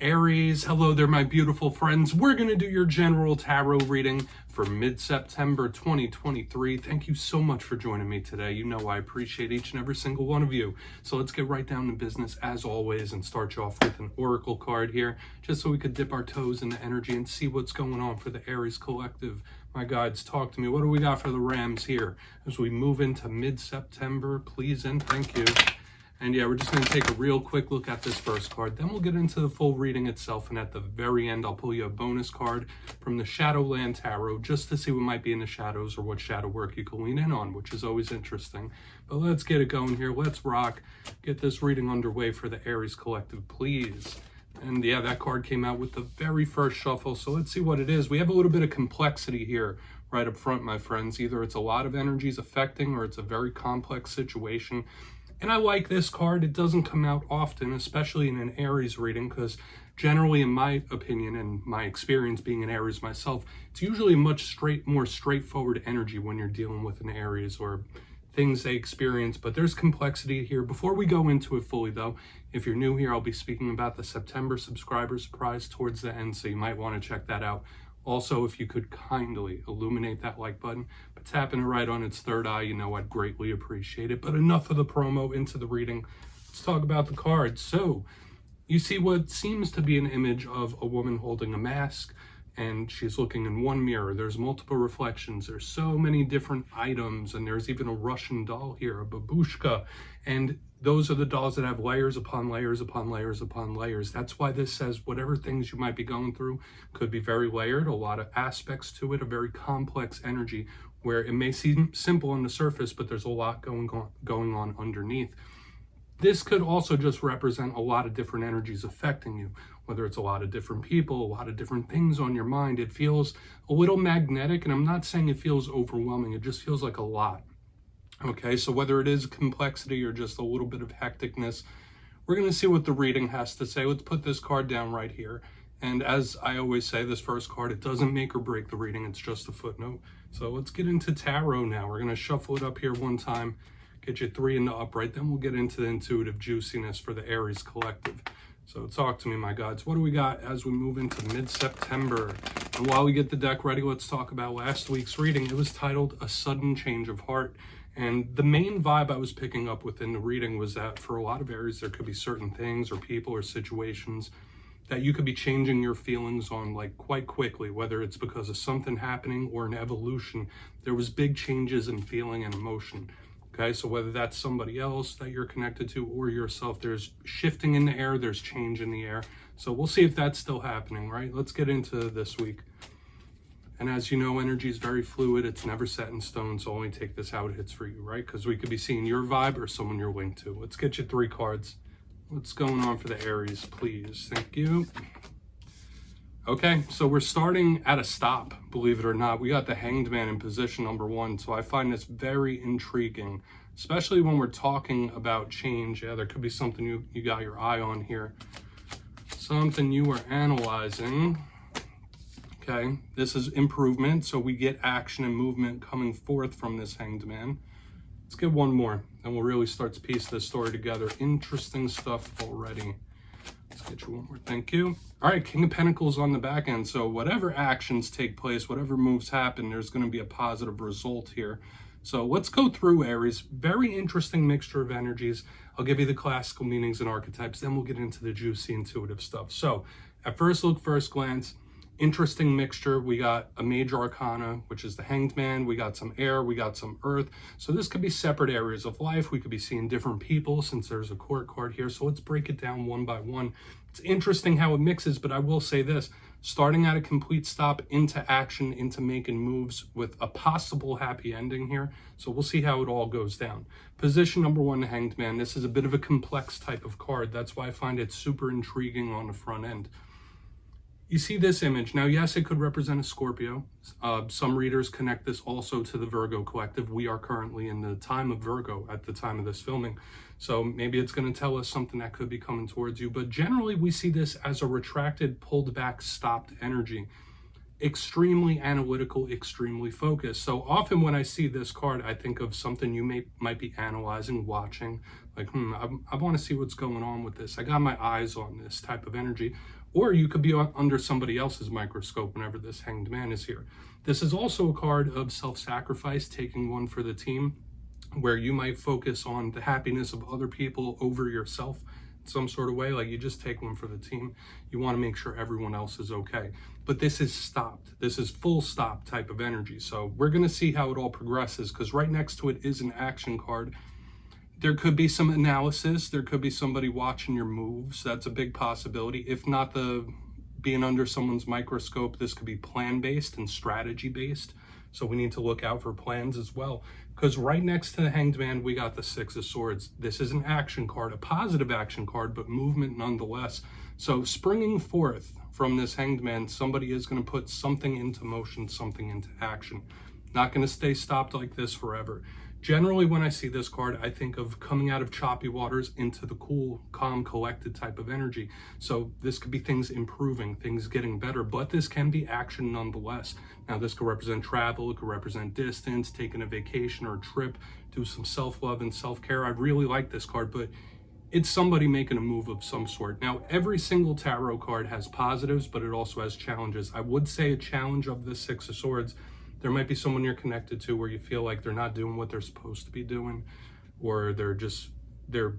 Aries, hello there, my beautiful friends. We're going to do your general tarot reading for mid-September 2023. Thank you so much for joining me today. You know I appreciate each and every single one of you. So let's get right down to business as always and start you off with an oracle card here, just so we could dip our toes in the energy and see what's going on for the Aries collective. My guides, talk to me. What do we got for the Rams here as we move into mid-September? Please and thank you. And yeah, we're just going to take a real quick look at this first card. Then we'll get into the full reading itself. And at the very end, I'll pull you a bonus card from the Shadowland Tarot just to see what might be in the shadows or what shadow work you can lean in on, which is always interesting. But let's get it going here. Let's rock. Get this reading underway for the Aries collective, please. And yeah, that card came out with the very first shuffle. So let's see what it is. We have a little bit of complexity here right up front, my friends. Either it's a lot of energies affecting or it's a very complex situation. And I like this card. It doesn't come out often, especially in an Aries reading, because generally, in my opinion and my experience being an Aries myself, it's usually much more straightforward energy when you're dealing with an Aries or things they experience. But there's complexity here. Before we go into it fully, though, if you're new here, I'll be speaking about the September subscriber surprise towards the end, so you might want to check that out. Also, if you could kindly illuminate that like button, but tapping it right on its third eye, you know I'd greatly appreciate it. But enough of the promo, into the reading. Let's talk about the cards. So, you see what seems to be an image of a woman holding a mask, and she's looking in one mirror. There's multiple reflections. There's so many different items, and there's even a Russian doll here, a babushka. And those are the dolls that have layers upon layers upon layers upon layers. That's why this says whatever things you might be going through could be very layered, a lot of aspects to it, a very complex energy where it may seem simple on the surface, but there's a lot going on underneath. This could also just represent a lot of different energies affecting you, whether it's a lot of different people, a lot of different things on your mind. It feels a little magnetic, and I'm not saying it feels overwhelming. It just feels like a lot. Okay, so whether it is complexity or just a little bit of hecticness, we're going to see what the reading has to say. Let's put this card down right here. And as I always say, this first card, it doesn't make or break the reading. It's just a footnote. So let's get into tarot now. We're going to shuffle it up here one time, get you 3 in the upright. Then we'll get into the intuitive juiciness for the Aries collective. So talk to me, my gods. What do we got as we move into mid-September? And while we get the deck ready, let's talk about last week's reading. It was titled A Sudden Change of Heart. And the main vibe I was picking up within the reading was that for a lot of Aries, there could be certain things or people or situations that you could be changing your feelings on like quite quickly, whether it's because of something happening or an evolution. There was big changes in feeling and emotion. Okay, so whether that's somebody else that you're connected to or yourself, there's shifting in the air, there's change in the air. So we'll see if that's still happening, right? Let's get into this week. And as you know, energy is very fluid. It's never set in stone, so only take this how it hits for you, right? Because we could be seeing your vibe or someone you're linked to. Let's get you 3 cards. What's going on for the Aries, please? Thank you. Okay, so we're starting at a stop, believe it or not. We got the Hanged Man in position number 1, so I find this very intriguing, especially when we're talking about change. Yeah, there could be something you got your eye on here. Something you were analyzing. Okay, this is improvement, so we get action and movement coming forth from this Hanged Man. Let's get one more, and we'll really start to piece this story together. Interesting stuff already. Let's get you one more. Thank you. All right, King of Pentacles on the back end. So whatever actions take place, whatever moves happen, there's going to be a positive result here. So let's go through Aries. Very interesting mixture of energies. I'll give you the classical meanings and archetypes, then we'll get into the juicy intuitive stuff. So at first look, first glance, interesting mixture. We got a major arcana, which is the Hanged Man. We got some air, we got some earth. So this could be separate areas of life. We could be seeing different people since there's a court card here. So let's break it down one by one. It's interesting how it mixes, but I will say this, starting at a complete stop into action, into making moves with a possible happy ending here. So we'll see how it all goes down. Position number 1, the Hanged Man. This is a bit of a complex type of card. That's why I find it super intriguing on the front end. You see this image. Now, yes, it could represent a Scorpio. Some readers connect this also to the Virgo collective. We are currently in the time of Virgo at the time of this filming. So maybe it's going to tell us something that could be coming towards you. But generally, we see this as a retracted, pulled back, stopped energy. Extremely analytical, extremely focused. So often when I see this card, I think of something you might be analyzing, watching, Like, I want to see what's going on with this. I got my eyes on this type of energy. Or you could be under somebody else's microscope whenever this Hanged Man is here. This is also a card of self-sacrifice, taking one for the team, where you might focus on the happiness of other people over yourself in some sort of way. Like, you just take one for the team. You want to make sure everyone else is okay. But this is stopped. This is full stop type of energy. So we're going to see how it all progresses, because right next to it is an action card. There could be some analysis. There could be somebody watching your moves. That's a big possibility. If not the being under someone's microscope, this could be plan-based and strategy-based. So we need to look out for plans as well. Because right next to the Hanged Man, we got the Six of Swords. This is an action card, a positive action card, but movement nonetheless. So springing forth from this Hanged Man, somebody is going to put something into motion, something into action. Not going to stay stopped like this forever. Generally, when I see this card, I think of coming out of choppy waters into the cool, calm, collected type of energy. So this could be things improving, things getting better, but this can be action nonetheless. Now, this could represent travel, it could represent distance, taking a vacation or a trip, do some self-love and self-care. I really like this card, but it's somebody making a move of some sort. Now, every single tarot card has positives, but it also has challenges. I would say a challenge of the Six of Swords, there might be someone you're connected to where you feel like they're not doing what they're supposed to be doing, or they're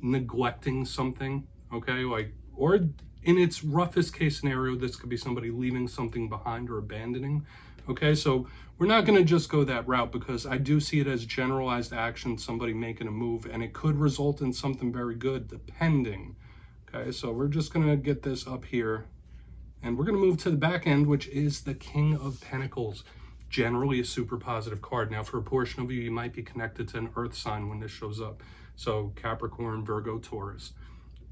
neglecting something, okay? Like, or in its roughest case scenario, this could be somebody leaving something behind or abandoning, okay? So we're not gonna just go that route, because I do see it as generalized action, somebody making a move, and it could result in something very good, depending, okay? So we're just gonna get this up here, and we're gonna move to the back end, which is the King of Pentacles. Generally a super positive card. Now, for a portion of you, you might be connected to an earth sign when this shows up. So Capricorn, Virgo, Taurus.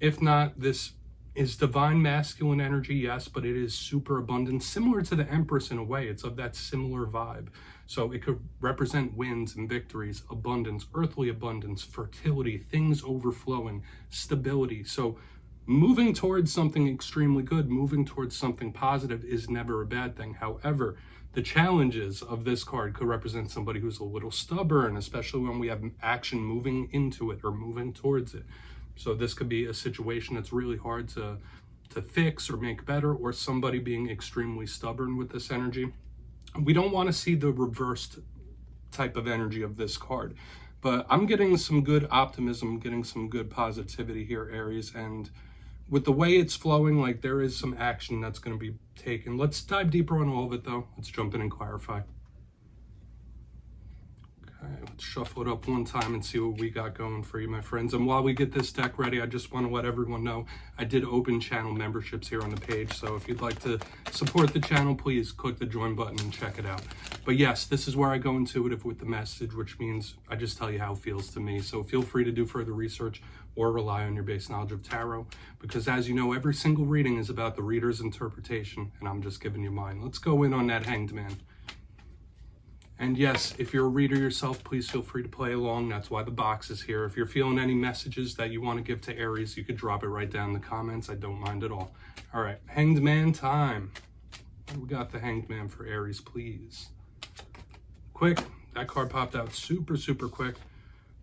If not, this is divine masculine energy, yes, but it is super abundant, similar to the Empress in a way. It's of that similar vibe. So it could represent wins and victories, abundance, earthly abundance, fertility, things overflowing, stability. So moving towards something extremely good, moving towards something positive is never a bad thing. However, the challenges of this card could represent somebody who's a little stubborn, especially when we have action moving into it or moving towards it. So this could be a situation that's really hard to fix or make better, or somebody being extremely stubborn with this energy. We don't want to see the reversed type of energy of this card, but I'm getting some good optimism, getting some good positivity here, Aries, and with the way it's flowing, like, there is some action that's going to be taken. Let's dive deeper on all of it, though. Let's jump in and clarify. Okay, let's shuffle it up one time and see what we got going for you, my friends. And while we get this deck ready, I just want to let everyone know I did open channel memberships here on the page. So if you'd like to support the channel, please click the join button and check it out. But yes, this is where I go intuitive with the message, which means I just tell you how it feels to me. So feel free to do further research or rely on your base knowledge of tarot, because as you know, every single reading is about the reader's interpretation, and I'm just giving you mine. Let's go in on that Hanged Man. And yes, if you're a reader yourself, please feel free to play along. That's why the box is here. If you're feeling any messages that you want to give to Aries, you could drop it right down in the comments. I don't mind at all. All right, Hanged Man time. We got the Hanged Man for Aries, please. Quick, that card popped out super, super quick.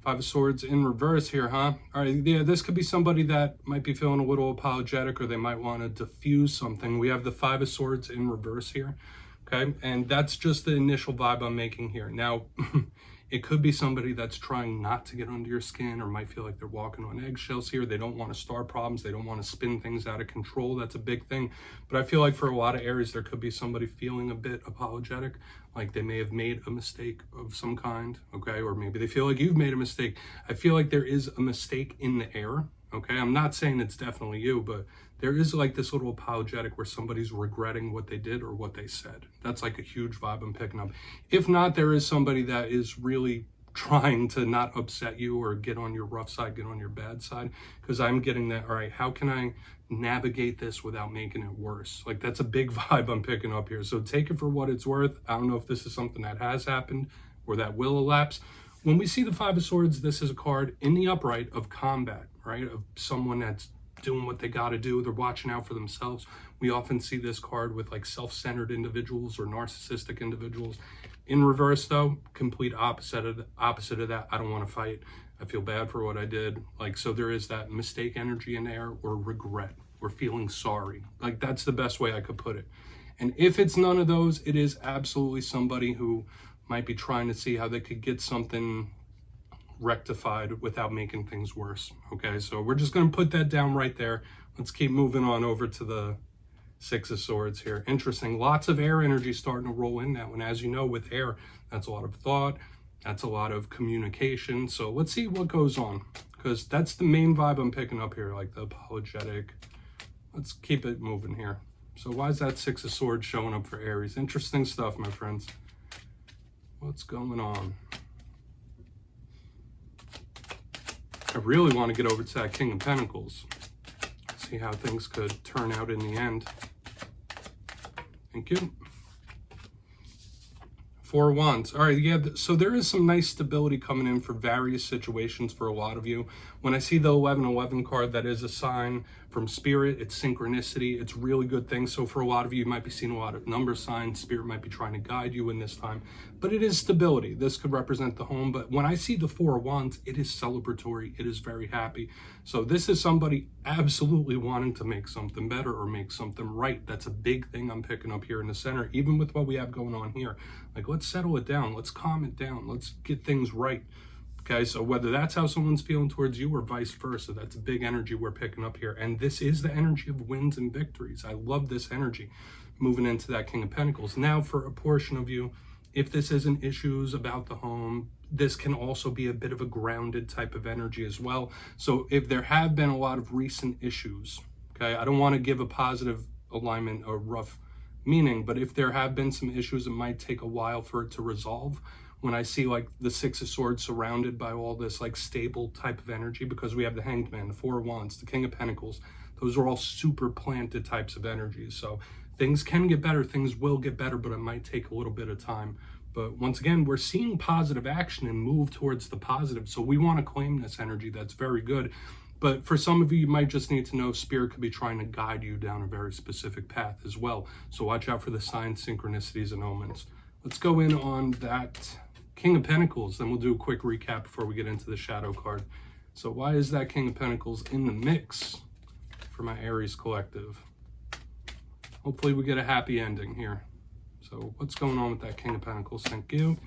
Five of Swords in reverse here, huh? All right, yeah, this could be somebody that might be feeling a little apologetic, or they might want to diffuse something. We have the Five of Swords in reverse here, okay? And that's just the initial vibe I'm making here. Now, it could be somebody that's trying not to get under your skin, or might feel like they're walking on eggshells here. They don't want to start problems. They don't want to spin things out of control. That's a big thing. But I feel like for a lot of Aries, there could be somebody feeling a bit apologetic, like they may have made a mistake of some kind, okay? Or maybe they feel like you've made a mistake. I feel like there is a mistake in the air, okay? I'm not saying it's definitely you, but there is like this little apologetic where somebody's regretting what they did or what they said. That's like a huge vibe I'm picking up. If not, there is somebody that is really trying to not upset you or get on your rough side, get on your bad side, because I'm getting that, all right, how can I navigate this without making it worse? Like, that's a big vibe I'm picking up here. So take it for what it's worth. I don't know if this is something that has happened or that will elapse. When we see the Five of Swords, this is a card in the upright of combat, right? Of someone that's doing what they got to do. They're watching out for themselves. We often see this card with like self-centered individuals or narcissistic individuals. In reverse, though, complete opposite of that. I don't want to fight. I feel bad for what I did. Like, so there is that mistake energy in there, or regret, or feeling sorry. Like, that's the best way I could put it. And if it's none of those, it is absolutely somebody who might be trying to see how they could get something rectified without making things worse. Okay, so we're just going to put that down right there. Let's keep moving on over to the Six of Swords here. Interesting. Lots of air energy starting to roll in that one. As you know, with air, that's a lot of thought. That's a lot of communication. So let's see what goes on, because that's the main vibe I'm picking up here, like the apologetic. Let's keep it moving here. So why is that Six of Swords showing up for Aries? Interesting stuff, my friends. What's going on? I really want to get over to that King of Pentacles. See how things could turn out in the end. Thank you. Four of Wands. All right, yeah, so there is some nice stability coming in for various situations for a lot of you. When I see the 1111 card, that is a sign from Spirit. It's synchronicity. It's really good things. So for a lot of you, you might be seeing a lot of number signs. Spirit might be trying to guide you in this time. But it is stability. This could represent the home. But when I see the Four of Wands, it is celebratory. It is very happy. So this is somebody absolutely wanting to make something better or make something right. That's a big thing I'm picking up here in the center, even with what we have going on here. Like, let's settle it down. Let's calm it down. Let's get things right. Okay, so whether that's how someone's feeling towards you or vice versa, that's a big energy we're picking up here. And this is the energy of wins and victories. I love this energy moving into that King of Pentacles. Now, for a portion of you, if this isn't issues about the home, this can also be a bit of a grounded type of energy as well. So if there have been a lot of recent issues, okay, I don't want to give a positive alignment or rough meaning, but if there have been some issues, it might take a while for it to resolve. When I see like the Six of Swords surrounded by all this like stable type of energy, because we have the Hanged Man, the Four of Wands, the King of Pentacles, those are all super planted types of energies. So things can get better, things will get better, but it might take a little bit of time. But once again, we're seeing positive action and move towards the positive. So we want to claim this energy. That's very good. But for some of you, you might just need to know Spirit could be trying to guide you down a very specific path as well. So watch out for the signs, synchronicities, and omens. Let's go in on that King of Pentacles, then we'll do a quick recap before we get into the shadow card. So why is that King of Pentacles in the mix for my Aries collective? Hopefully we get a happy ending here. So what's going on with that King of Pentacles? Thank you.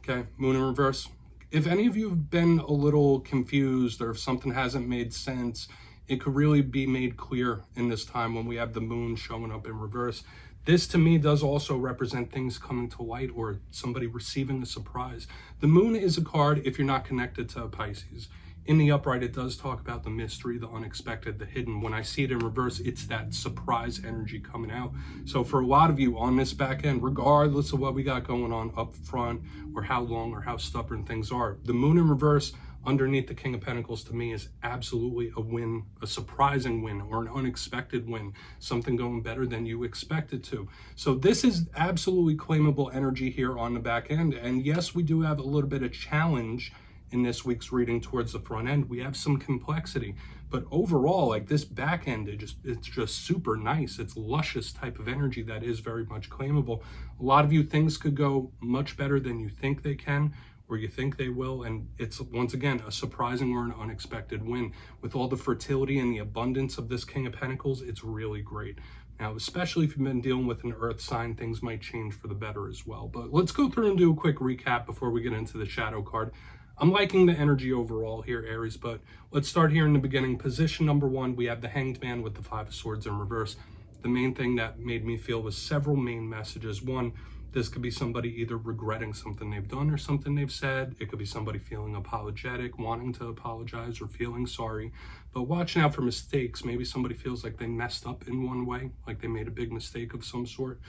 Okay, Moon in reverse. If any of you have been a little confused, or if something hasn't made sense, it could really be made clear in this time when we have the Moon showing up in reverse. This to me does also represent things coming to light or somebody receiving a surprise. The Moon is a card if you're not connected to Pisces. In the upright, it does talk about the mystery, the unexpected, the hidden. When I see it in reverse, it's that surprise energy coming out. So for a lot of you on this back end, regardless of what we got going on up front or how long or how stubborn things are, the Moon in reverse underneath the King of Pentacles to me is absolutely a win, a surprising win or an unexpected win, something going better than you expected to. So this is absolutely claimable energy here on the back end. And yes, we do have a little bit of challenge in this week's reading towards the front end. We have some complexity, but overall, like this back end, it's just super nice. It's luscious type of energy that is very much claimable. A lot of you, things could go much better than you think they can, or you think they will, and it's once again a surprising or an unexpected win. With all the fertility and the abundance of this King of Pentacles, it's really great. Now, especially if you've been dealing with an earth sign, things might change for the better as well. But let's go through and do a quick recap before we get into the shadow card. I'm liking the energy overall here, Aries, but let's start here in the beginning. Position number one, we have the Hanged Man with the Five of Swords in reverse. The main thing that made me feel was several main messages. One, this could be somebody either regretting something they've done or something they've said. It could be somebody feeling apologetic, wanting to apologize, or feeling sorry. But watching out for mistakes. Maybe somebody feels like they messed up in one way, like they made a big mistake of some sort.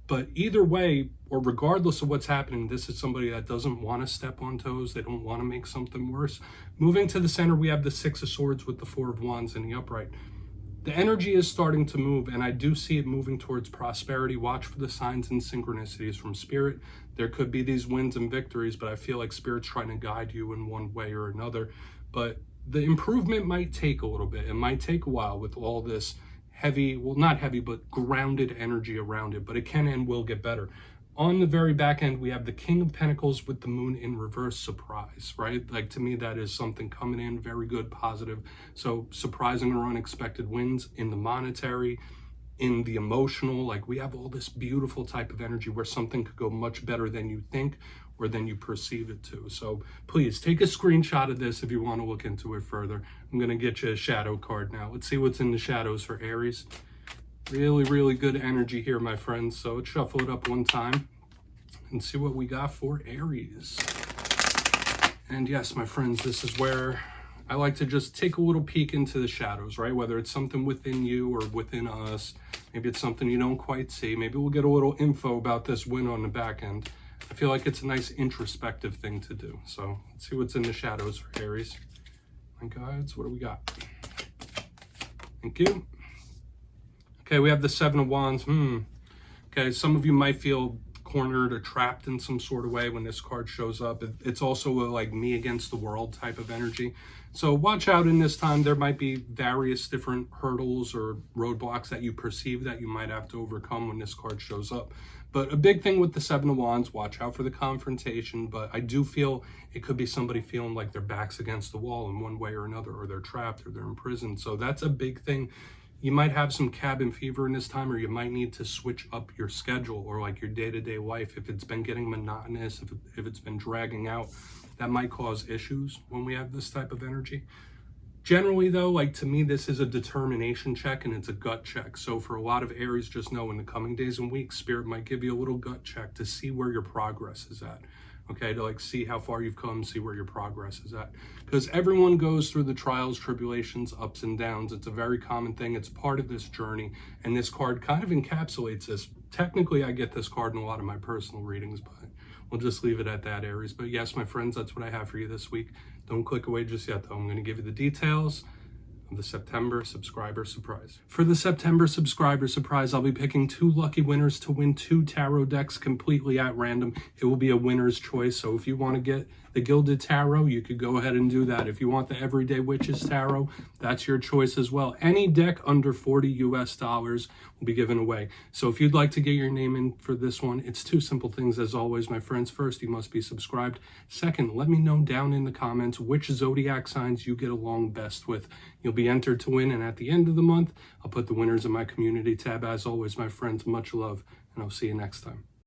But either way, or regardless of what's happening, this is somebody that doesn't want to step on toes. They don't want to make something worse. Moving to the center, we have the Six of Swords with the Four of Wands in the upright. The energy is starting to move, and I do see it moving towards prosperity. Watch for the signs and synchronicities from Spirit. There could be these wins and victories, but I feel like Spirit's trying to guide you in one way or another. But the improvement might take a little bit. It might take a while with all this heavy, well, not heavy, but grounded energy around it, but it can and will get better. On the very back end, we have the King of Pentacles with the Moon in reverse, surprise, right? Like, to me, that is something coming in very good, positive. So surprising or unexpected wins in the monetary, in the emotional. Like, we have all this beautiful type of energy where something could go much better than you think or than you perceive it to. So please take a screenshot of this if you want to look into it further. I'm going to get you a shadow card now. Let's see what's in the shadows for Aries. Really, really good energy here, my friends. So let's shuffle it up one time and see what we got for Aries. And yes, my friends, this is where I like to just take a little peek into the shadows, right? Whether it's something within you or within us, maybe it's something you don't quite see. Maybe we'll get a little info about this win on the back end. I feel like it's a nice introspective thing to do. So let's see what's in the shadows for Aries. My guides, what do we got? Thank you. Okay, we have the Seven of Wands. Okay, some of you might feel cornered or trapped in some sort of way when this card shows up. It's also a, like, me against the world type of energy. So watch out in this time. There might be various different hurdles or roadblocks that you perceive that you might have to overcome when this card shows up. But a big thing with the Seven of Wands, watch out for the confrontation. But I do feel it could be somebody feeling like their back's against the wall in one way or another, or they're trapped or they're imprisoned. So that's a big thing. You might have some cabin fever in this time, or you might need to switch up your schedule or like your day-to-day life. If it's been getting monotonous, if it's been dragging out, that might cause issues when we have this type of energy. Generally though, like, to me, this is a determination check and it's a gut check. So for a lot of Aries, just know in the coming days and weeks, Spirit might give you a little gut check to see where your progress is at. Okay, to like see how far you've come, see where your progress is at. Because everyone goes through the trials, tribulations, ups and downs. It's a very common thing. It's part of this journey. And this card kind of encapsulates this. Technically, I get this card in a lot of my personal readings, but we'll just leave it at that, Aries. But yes, my friends, that's what I have for you this week. Don't click away just yet, though. I'm going to give you the details of the September subscriber surprise. For the September subscriber surprise, I'll be picking 2 lucky winners to win 2 tarot decks completely at random. It will be a winner's choice. So if you want to get the Gilded Tarot, you could go ahead and do that. If you want the Everyday Witches Tarot, that's your choice as well. Any deck under $40 US will be given away. So if you'd like to get your name in for this one, it's 2 simple things as always, my friends. First, you must be subscribed. Second, let me know down in the comments which zodiac signs you get along best with. You'll be entered to win, and at the end of the month, I'll put the winners in my community tab. As always, my friends, much love, and I'll see you next time.